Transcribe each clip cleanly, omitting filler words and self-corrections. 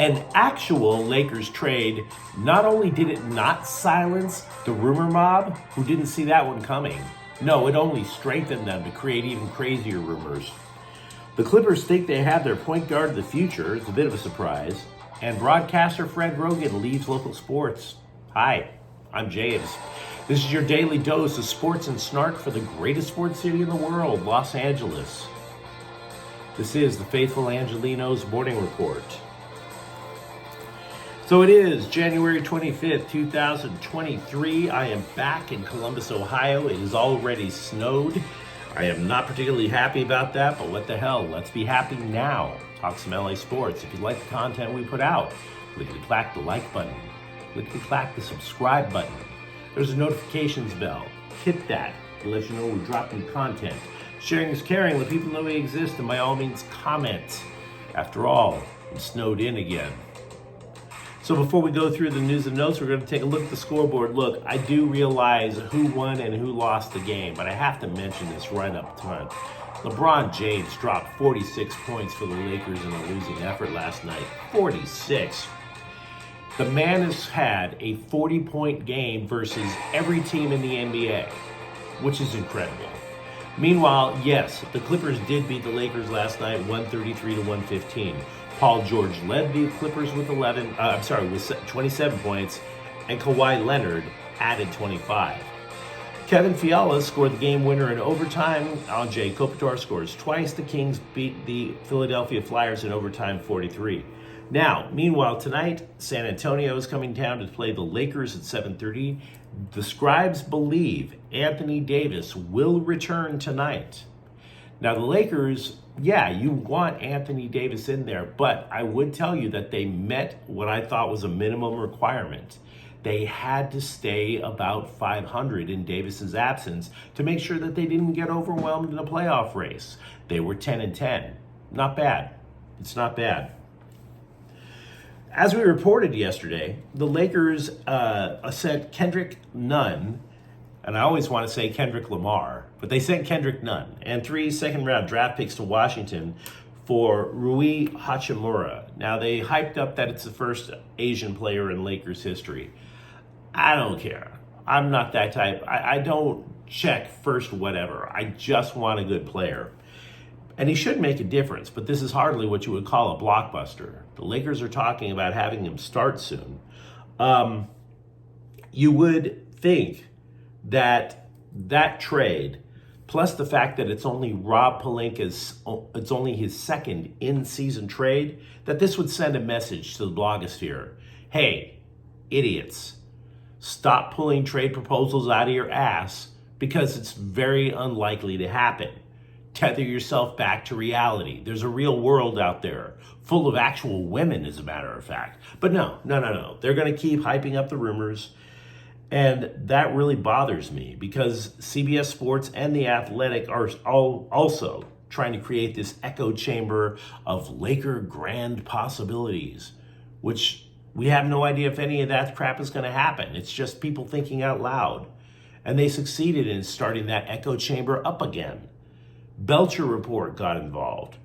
An actual Lakers trade, not only did it not silence the rumor mob, who didn't see that one coming, no, it only strengthened them to create even crazier rumors. The Clippers think they have their point guard of the future. It's a bit of a surprise. And broadcaster Fred Roggin leaves local sports. Hi, I'm James. This is your daily dose of sports and snark for the greatest sports city in the world, Los Angeles. This is the faithful Angelenos Morning Report. So it is January 25th, 2023. I am back in Columbus, Ohio. It has already snowed. I am not particularly happy about that, but what the hell? Let's be happy now. Talk some LA sports. If you like the content we put out, clickety-clack the like button. Clickety-clack the subscribe button. There's a notifications bell. Hit that to let you know we drop new content. Sharing is caring. Let people know we exist, and by all means, comment. After all, I'm snowed in again. So before we go through the news and notes, we're going to take a look at the scoreboard. Look, I do realize who won and who lost the game, but I have to mention this right up front. LeBron James dropped 46 points for the Lakers in a losing effort last night. 46. The man has had a 40-point game versus every team in the NBA, which is incredible. Meanwhile, yes, the Clippers did beat the Lakers last night, 133-115. Paul George led the Clippers with 27 points, and Kawhi Leonard added 25. Kevin Fiala scored the game winner in overtime. Anze Kopitar scores twice. The Kings beat the Philadelphia Flyers in overtime 43. Now, meanwhile, tonight, San Antonio is coming down to play the Lakers at 7:30. The scribes believe Anthony Davis will return tonight. Now, the Lakers, yeah, you want Anthony Davis in there, but I would tell you that they met what I thought was a minimum requirement. They had to stay about 500 in Davis's absence to make sure that they didn't get overwhelmed in a playoff race. They were 10-10. Not bad. It's not bad. As we reported yesterday, the Lakers sent Kendrick Nunn, and I always want to say Kendrick Lamar, but they sent Kendrick Nunn and 3 second-round draft picks to Washington for Rui Hachimura. Now, they hyped up that it's the first Asian player in Lakers history. I don't care. I'm not that type. I don't check first whatever. I just want a good player. And he should make a difference, but this is hardly what you would call a blockbuster. The Lakers are talking about having him start soon. You would think that trade, plus the fact that it's only Rob Pelinka's, it's only his second in-season trade, that this would send a message to the blogosphere. Hey, idiots, stop pulling trade proposals out of your ass because it's very unlikely to happen. Tether yourself back to reality. There's a real world out there, full of actual women, as a matter of fact. But no. They're going to keep hyping up the rumors. And that really bothers me because CBS Sports and The Athletic are also trying to create this echo chamber of Laker grand possibilities, which we have no idea if any of that crap is going to happen. It's just people thinking out loud. And they succeeded in starting that echo chamber up again. Belcher Report got involved.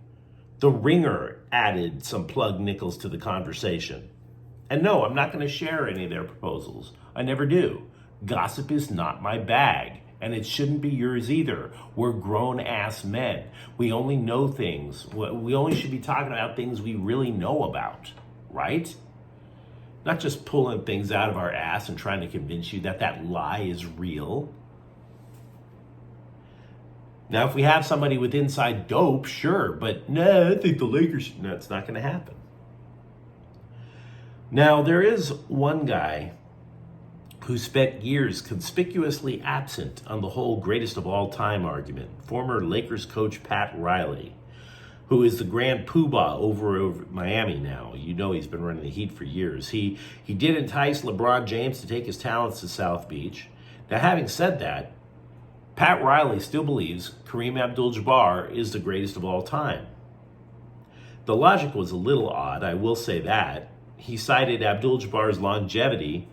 The Ringer added some plug nickels to the conversation. And no, I'm not going to share any of their proposals. I never do. Gossip is not my bag, and it shouldn't be yours either. We're grown-ass men. We only know things. We only should be talking about things we really know about, right? Not just pulling things out of our ass and trying to convince you that that lie is real. Now, if we have somebody with inside dope, sure, but no, I think the Lakers, no, it's not going to happen. Now, there is one guy who spent years conspicuously absent on the whole greatest of all time argument, former Lakers coach Pat Riley, who is the grand poobah over Miami now. You know he's been running the Heat for years. He did entice LeBron James to take his talents to South Beach. Now, having said that, Pat Riley still believes Kareem Abdul-Jabbar is the greatest of all time. The logic was a little odd, I will say that. He cited Abdul-Jabbar's longevity,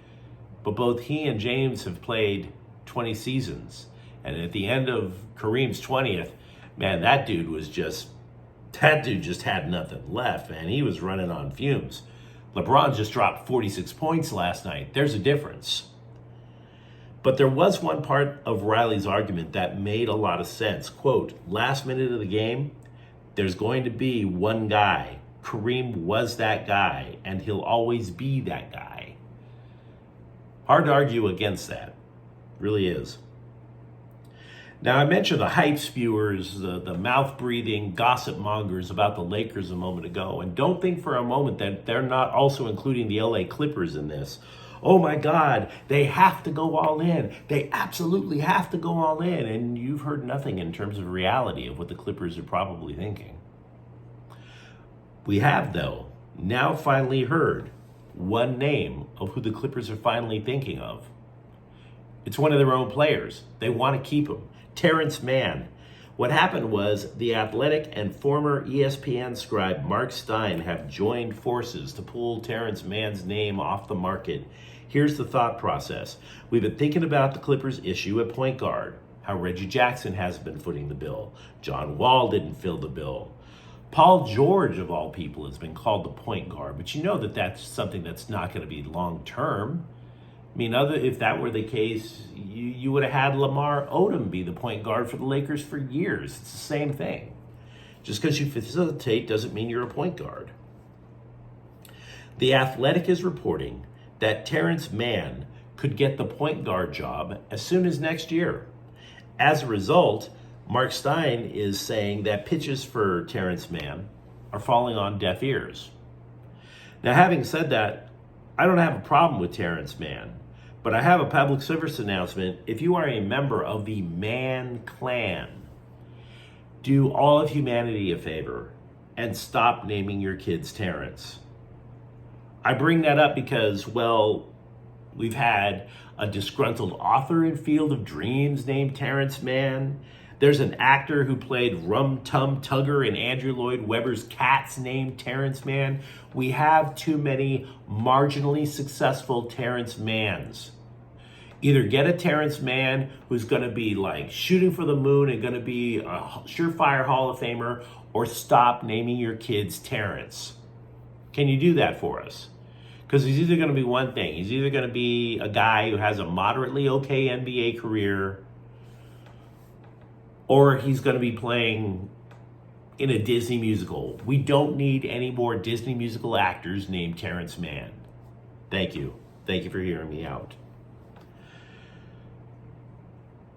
but both he and James have played 20 seasons. And at the end of Kareem's 20th, man, that dude just had nothing left, man. He was running on fumes. LeBron just dropped 46 points last night. There's a difference. But there was one part of Riley's argument that made a lot of sense. Quote, last minute of the game, there's going to be one guy. Kareem was that guy, and he'll always be that guy. Hard to argue against that. Really is. Now, I mentioned the hype spewers, the mouth-breathing gossip mongers about the Lakers a moment ago, and don't think for a moment that they're not also including the LA Clippers in this. Oh my God, they have to go all in. They absolutely have to go all in. And you've heard nothing in terms of reality of what the Clippers are probably thinking. We have, though, now finally heard one name of who the Clippers are finally thinking of. It's one of their own players. They want to keep him. Terrence Mann. What happened was The Athletic and former ESPN scribe Mark Stein have joined forces to pull Terrence Mann's name off the market. Here's the thought process. We've been thinking about the Clippers' issue at point guard, how Reggie Jackson hasn't been footing the bill. John Wall didn't fill the bill. Paul George, of all people, has been called the point guard, but you know that that's something that's not going to be long-term. I mean, if that were the case, you would have had Lamar Odom be the point guard for the Lakers for years. It's the same thing. Just because you facilitate doesn't mean you're a point guard. The Athletic is reporting that Terrence Mann could get the point guard job as soon as next year. As a result, Mark Stein is saying that pitches for Terrence Mann are falling on deaf ears. Now, having said that, I don't have a problem with Terrence Mann, but I have a public service announcement. If you are a member of the Mann clan, do all of humanity a favor and stop naming your kids Terrence. I bring that up because, well, we've had a disgruntled author in Field of Dreams named Terrence Mann. There's an actor who played Rum Tum Tugger in Andrew Lloyd Webber's Cats named Terrence Mann. We have too many marginally successful Terrence Manns. Either get a Terrence Mann who's going to be like shooting for the moon and going to be a surefire Hall of Famer, or stop naming your kids Terrence. Can you do that for us? Because he's either going to be one thing. He's either going to be a guy who has a moderately okay NBA career, or he's going to be playing in a Disney musical. We don't need any more Disney musical actors named Terrence Mann. Thank you. Thank you for hearing me out.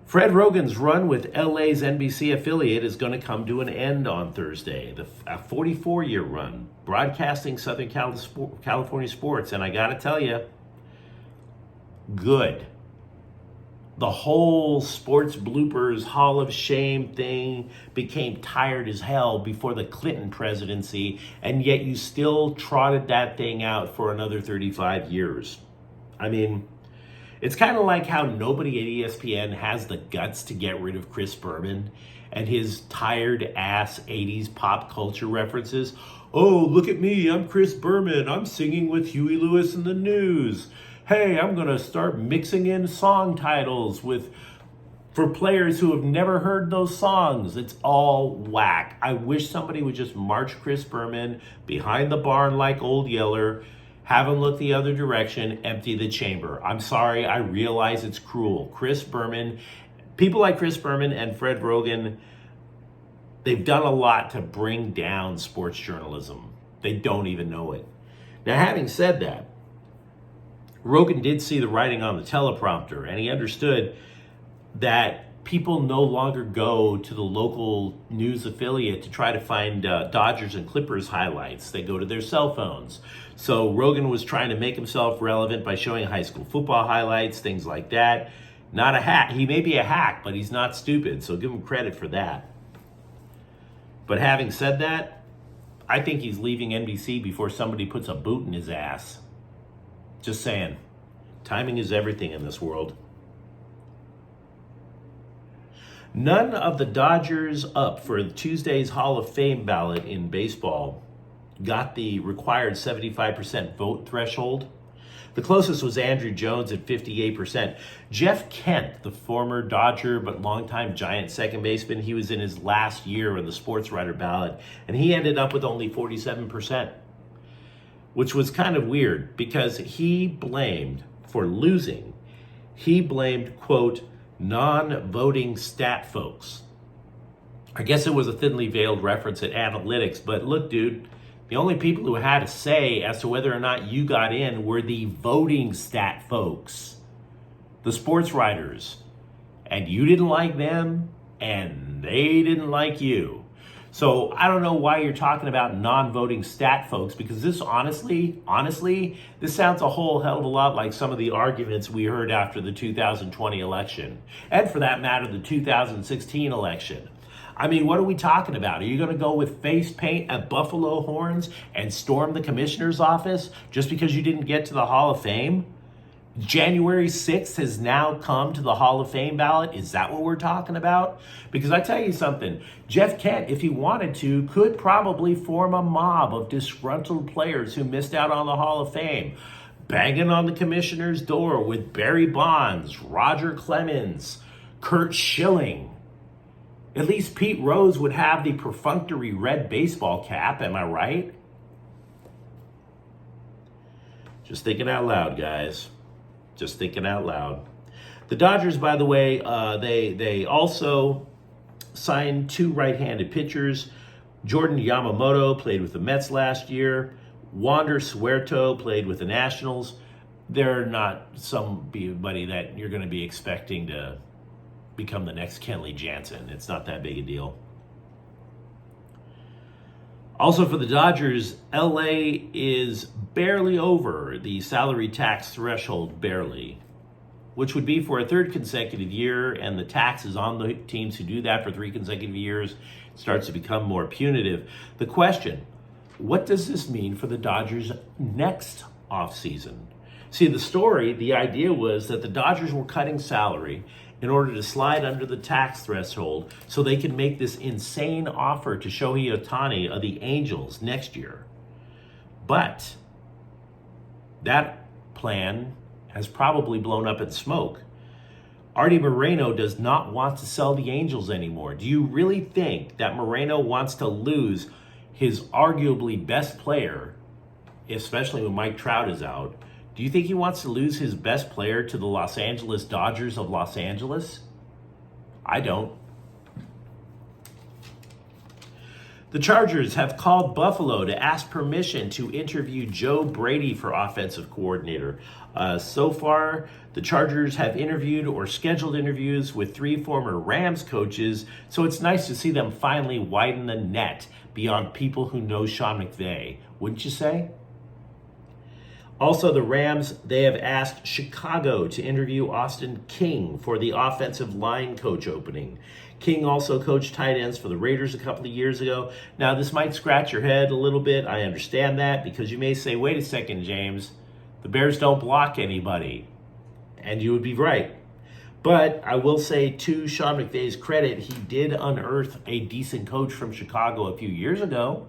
Fred Roggins' run with LA's NBC affiliate is going to come to an end on Thursday. A 44-year run, broadcasting Southern California sports. And I got to tell you, good. The whole sports bloopers Hall of Shame thing became tired as hell before the Clinton presidency, and yet you still trotted that thing out for another 35 years. I mean, it's kind of like how nobody at ESPN has the guts to get rid of Chris Berman and his tired ass 80s pop culture references. Oh, look at me, I'm Chris Berman. I'm singing with Huey Lewis and the News. Hey, I'm going to start mixing in song titles for players who have never heard those songs. It's all whack. I wish somebody would just march Chris Berman behind the barn like Old Yeller, have him look the other direction, empty the chamber. I'm sorry, I realize it's cruel. Chris Berman, people like Chris Berman and Fred Roggin, they've done a lot to bring down sports journalism. They don't even know it. Now, having said that, Roggin did see the writing on the teleprompter, and he understood that people no longer go to the local news affiliate to try to find Dodgers and Clippers highlights. They go to their cell phones. So Roggin was trying to make himself relevant by showing high school football highlights, things like that. Not a hack. He may be a hack, but he's not stupid, so give him credit for that. But having said that, I think he's leaving NBC before somebody puts a boot in his ass. Just saying. Timing is everything in this world. None of the Dodgers up for Tuesday's Hall of Fame ballot in baseball got the required 75% vote threshold. The closest was Andrew Jones at 58%. Jeff Kent, the former Dodger but longtime Giant second baseman, he was in his last year on the sports writer ballot, and he ended up with only 47%. which was kind of weird because he blamed, for losing, he blamed, quote, non-voting stat folks. I guess it was a thinly veiled reference at analytics, but look, dude, the only people who had a say as to whether or not you got in were the voting stat folks, the sports writers. And you didn't like them, and they didn't like you. So I don't know why you're talking about non-voting stat folks, because this honestly, this sounds a whole hell of a lot like some of the arguments we heard after the 2020 election. And for that matter, the 2016 election. I mean, what are we talking about? Are you going to go with face paint at buffalo horns and storm the commissioner's office just because you didn't get to the Hall of Fame? January 6th has now come to the Hall of Fame ballot. Is that what we're talking about? Because I tell you something, Jeff Kent, if he wanted to, could probably form a mob of disgruntled players who missed out on the Hall of Fame, banging on the commissioner's door with Barry Bonds, Roger Clemens, Curt Schilling. At least Pete Rose would have the perfunctory red baseball cap, am I right? Just thinking out loud, guys. Just thinking out loud. The Dodgers, by the way, they also signed 2 right-handed pitchers. Jordan Yamamoto played with the Mets last year. Wander Suerto played with the Nationals. They're not somebody that you're going to be expecting to become the next Kenley Jansen. It's not that big a deal. Also for the Dodgers, LA is barely over the salary tax threshold, barely, which would be for a 3rd consecutive year, and the taxes on the teams who do that for 3 consecutive years starts to become more punitive. The question, what does this mean for the Dodgers next offseason? See, the idea was that the Dodgers were cutting salary in order to slide under the tax threshold so they can make this insane offer to Shohei Ohtani of the Angels next year. But that plan has probably blown up in smoke. Artie Moreno does not want to sell the Angels anymore. Do you really think that Moreno wants to lose his arguably best player, especially when Mike Trout is out? Do you think he wants to lose his best player to the Los Angeles Dodgers of Los Angeles? I don't. The Chargers have called Buffalo to ask permission to interview Joe Brady for offensive coordinator. So far, the Chargers have interviewed or scheduled interviews with 3 former Rams coaches, so it's nice to see them finally widen the net beyond people who know Sean McVay, wouldn't you say? Also, the Rams, they have asked Chicago to interview Austin King for the offensive line coach opening. King also coached tight ends for the Raiders a couple of years ago. Now, this might scratch your head a little bit. I understand that, because you may say, wait a second, James, the Bears don't block anybody. And you would be right. But I will say, to Sean McVay's credit, he did unearth a decent coach from Chicago a few years ago.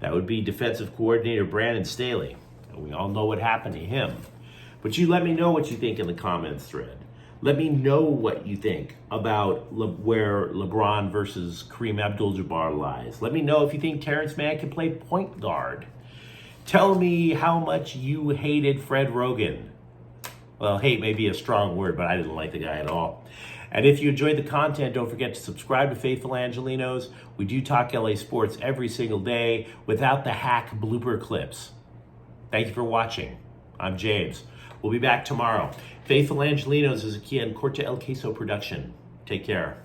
That would be defensive coordinator Brandon Staley. We all know what happened to him. But you let me know what you think in the comments thread. Let me know what you think about where LeBron versus Kareem Abdul-Jabbar lies. Let me know if you think Terrence Mann can play point guard. Tell me how much you hated Fred Roggin. Well, hate may be a strong word, but I didn't like the guy at all. And if you enjoyed the content, don't forget to subscribe to Faithful Angelenos. We do talk LA sports every single day without the hack blooper clips. Thank you for watching. I'm James. We'll be back tomorrow. Faithful Angelenos is a Kia and Corte El Queso production. Take care.